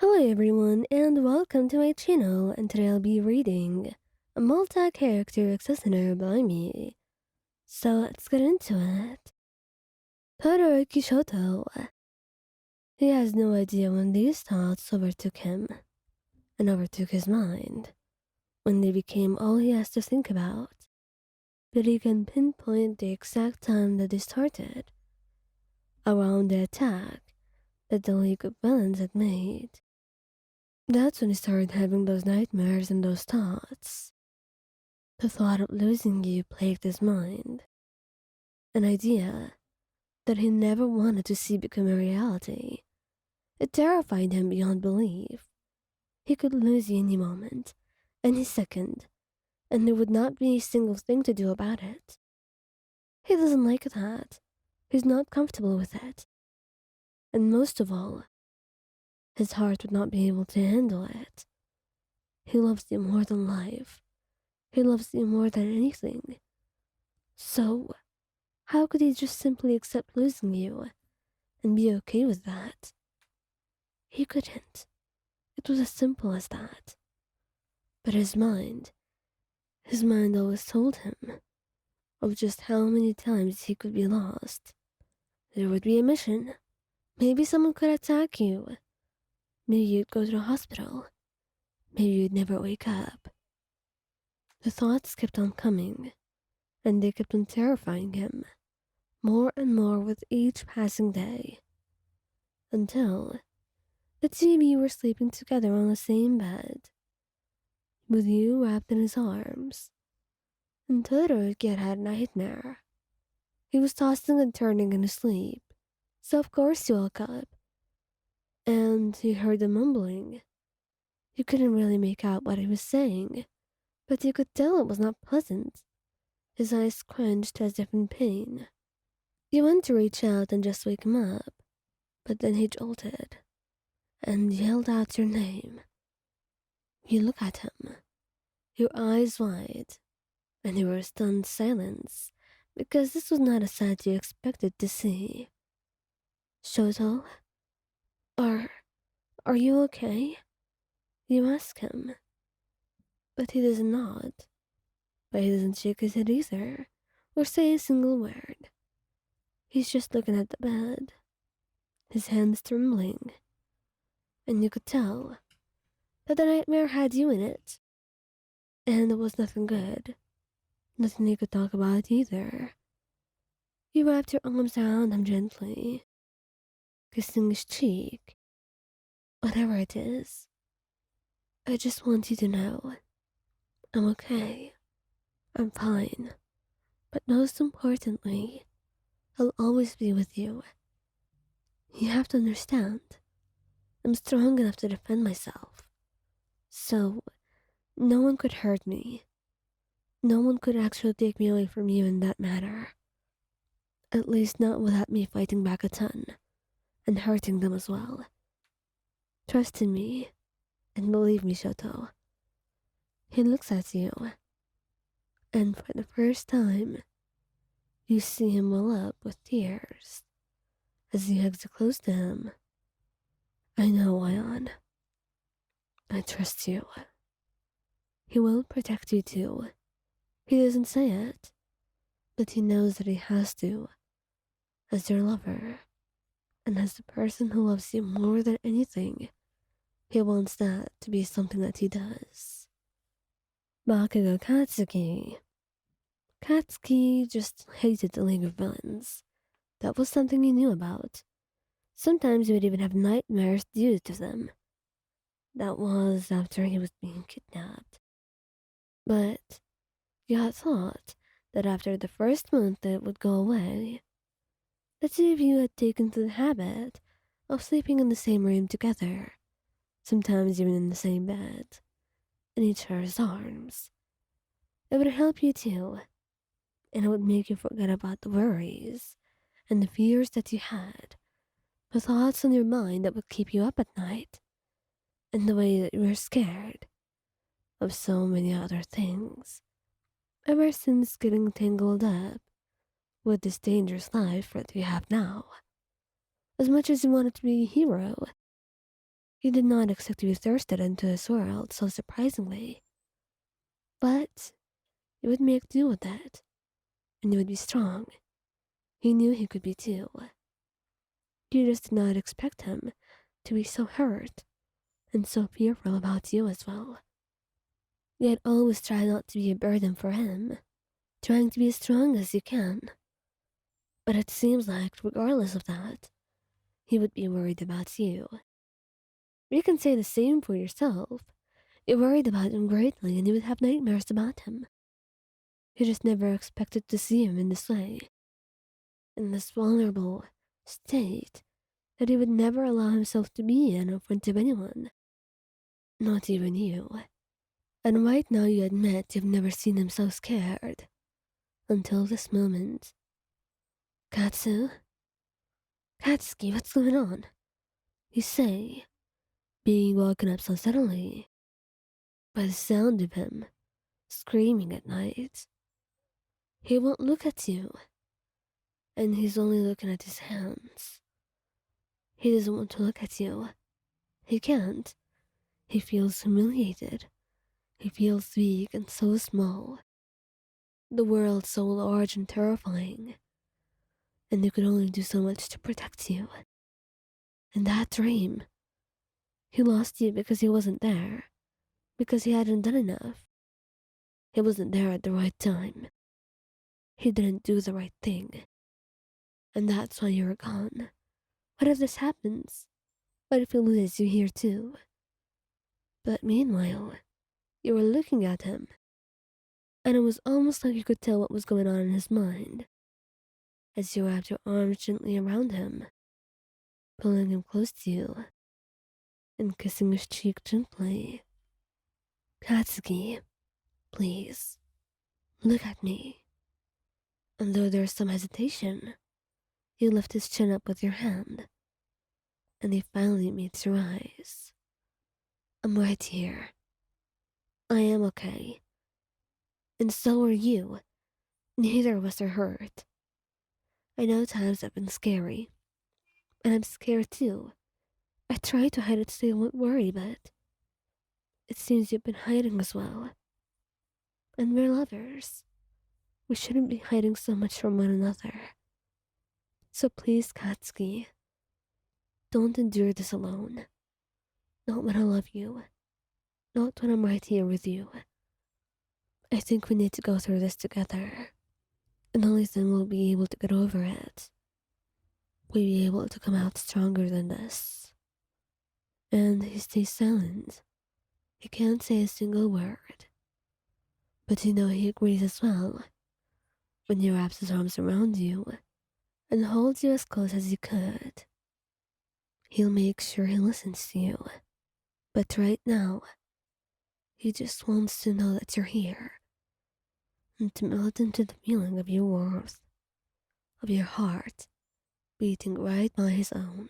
Hello everyone and welcome to my channel, and today I'll be reading a multi-character listener by me. So let's get into it. Todoroki Shoto. He has no idea when these thoughts overtook him and overtook his mind, when they became all he has to think about. But he can pinpoint the exact time that they started, around the attack that the League of Villains had made. That's when he started having those nightmares and those thoughts. The thought of losing you plagued his mind. An idea that he never wanted to see become a reality. It terrified him beyond belief. He could lose you any moment, any second, and there would not be a single thing to do about it. He doesn't like that. He's not comfortable with it. And most of all, his heart would not be able to handle it. He loves you more than life. He loves you more than anything. So, how could he just simply accept losing you and be okay with that? He couldn't. It was as simple as that. But his mind always told him of just how many times he could be lost. There would be a mission. Maybe someone could attack you. Maybe you'd go to the hospital. Maybe you'd never wake up. The thoughts kept on coming, and they kept on terrifying him, more and more with each passing day, until the two of you were sleeping together on the same bed, with you wrapped in his arms. And Todoroki had a nightmare. He was tossing and turning in his sleep, so of course he woke up, and he heard the mumbling. You couldn't really make out what he was saying, but you could tell it was not pleasant. His eyes clenched as if in pain. You went to reach out and just wake him up, but then he jolted and yelled out your name. You look at him, your eyes wide, and you were in stunned silence, because this was not a sight you expected to see. Shoto, are you okay? You ask him, but he doesn't nod. But he doesn't shake his head either, or say a single word. He's just looking at the bed, his hands trembling, and you could tell that the nightmare had you in it. And it was nothing good, nothing you could talk about either. You wrapped your arms around him gently, kissing his cheek. Whatever it is, I just want you to know I'm okay. I'm fine. But most importantly, I'll always be with you. You have to understand, I'm strong enough to defend myself. So, no one could hurt me. No one could actually take me away from you in that matter. At least not without me fighting back a ton, and hurting them as well. Trust in me, and believe me, Shoto. He looks at you, and for the first time, you see him well up with tears as he hugs you close to him. I know, Ion. I trust you. He will protect you too. He doesn't say it, but he knows that he has to, as your lover, and as the person who loves you more than anything. He wants that to be something that he does. Bakugou Katsuki. Katsuki just hated the League of Villains. That was something he knew about. Sometimes he would even have nightmares due to them. That was after he was being kidnapped. But you had thought that after the first month it would go away. The two of you had taken to the habit of sleeping in the same room together, sometimes even in the same bed, in each other's arms. It would help you too, and it would make you forget about the worries and the fears that you had, the thoughts on your mind that would keep you up at night, and the way that you were scared of so many other things. Ever since getting tangled up with this dangerous life that you have now, as much as you wanted to be a hero, He did not expect to be thirsted into his world so surprisingly. But he would make do with that, and he would be strong. He knew he could be too. You just did not expect him to be so hurt and so fearful about you as well. Yet always try not to be a burden for him, trying to be as strong as you can. But it seems like, regardless of that, he would be worried about you. You can say the same for yourself. You worried about him greatly and you would have nightmares about him. You just never expected to see him in this way, in this vulnerable state that he would never allow himself to be in front of anyone, not even you. And right now you admit you've never seen him so scared, until this moment. Katsu? Katsuki, what's going on? You say, being woken up so suddenly by the sound of him screaming at night. He won't look at you, and he's only looking at his hands. He doesn't want to look at you. He can't. He feels humiliated. He feels weak and so small. The world so large and terrifying, and he could only do so much to protect you. In that dream, he lost you because he wasn't there, because he hadn't done enough. He wasn't there at the right time. He didn't do the right thing. And that's why you were gone. What if this happens? What if he loses you here too? But meanwhile, you were looking at him, and it was almost like you could tell what was going on in his mind as you wrapped your arms gently around him, pulling him close to you, and kissing his cheek gently. Katsuki, please, look at me. And though there is some hesitation, you lift his chin up with your hand, and he finally meets your eyes. I'm right here. I am okay. And so are you. Neither of us are hurt. I know times have been scary, and I'm scared too. I try to hide it so you won't worry, but it seems you've been hiding as well. And we're lovers. We shouldn't be hiding so much from one another. So please, Katsuki, don't endure this alone. Not when I love you. Not when I'm right here with you. I think we need to go through this together. And only then we'll be able to get over it. We'll be able to come out stronger than this. And he stays silent. He can't say a single word. But you know he agrees as well when he wraps his arms around you and holds you as close as he could. He'll make sure he listens to you. But right now, he just wants to know that you're here and to melt into the feeling of your warmth, of your heart beating right by his own.